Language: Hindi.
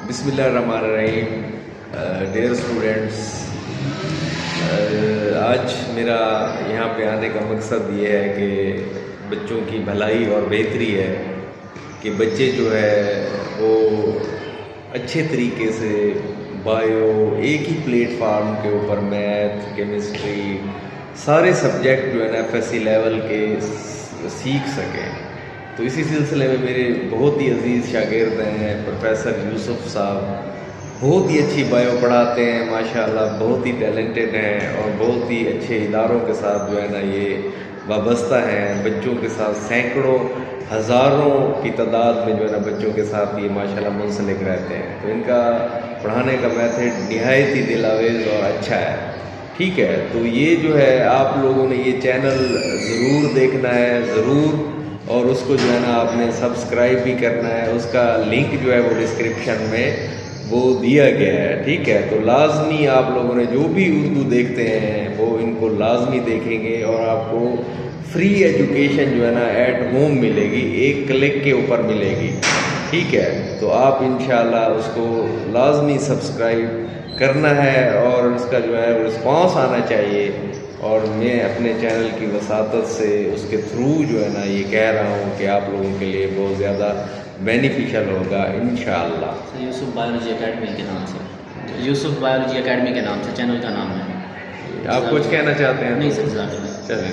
बिस्मिल्लाहिर्रहमानिर्रहीम। डियर स्टूडेंट्स, आज मेरा यहाँ पे आने का मकसद ये है कि बच्चों की भलाई और बेहतरी है कि बच्चे जो है वो अच्छे तरीके से बायो एक ही प्लेटफार्म के ऊपर मैथ, केमिस्ट्री, सारे सब्जेक्ट जो है ना एफएससी लेवल के सीख सकें। तो इसी सिलसिले में मेरे बहुत ही अजीज़ शागिर्द हैं प्रोफेसर यूसुफ साहब, बहुत ही अच्छी बायो पढ़ाते हैं माशाल्लाह, बहुत ही टैलेंटेड हैं और बहुत ही अच्छे इदारों के साथ जो है ना ये वाबस्ता हैं। बच्चों के साथ सैकड़ों हज़ारों की तादाद में जो है ना बच्चों के साथ ये माशाल्लाह मुंसलिक रहते हैं। तो इनका पढ़ाने का मेथड निहायत ही दिलावेज़ और अच्छा है। ठीक है, तो ये जो है आप लोगों ने ये चैनल ज़रूर देखना है, ज़रूर, और उसको जो है ना आपने सब्सक्राइब भी करना है। उसका लिंक जो है वो डिस्क्रिप्शन में वो दिया गया है। ठीक है, तो लाजमी आप लोगों ने जो भी उर्दू देखते हैं वो इनको लाजमी देखेंगे और आपको फ्री एजुकेशन जो है ना एट होम मिलेगी, एक क्लिक के ऊपर मिलेगी। ठीक है, तो आप इंशाल्लाह उसको लाजमी सब्सक्राइब करना है और उसका जो है रिस्पांस आना चाहिए। और मैं अपने चैनल की वसातत से उसके थ्रू जो है ना ये कह रहा हूँ कि आप लोगों के लिए बहुत ज़्यादा बेनिफिशियल होगा इंशाअल्लाह। यूसुफ बायोलॉजी एकेडमी के नाम से, यूसुफ बायोलॉजी एकेडमी के नाम से चैनल का नाम है। आप कुछ कहना चाहते हैं? नहीं सर, चलें।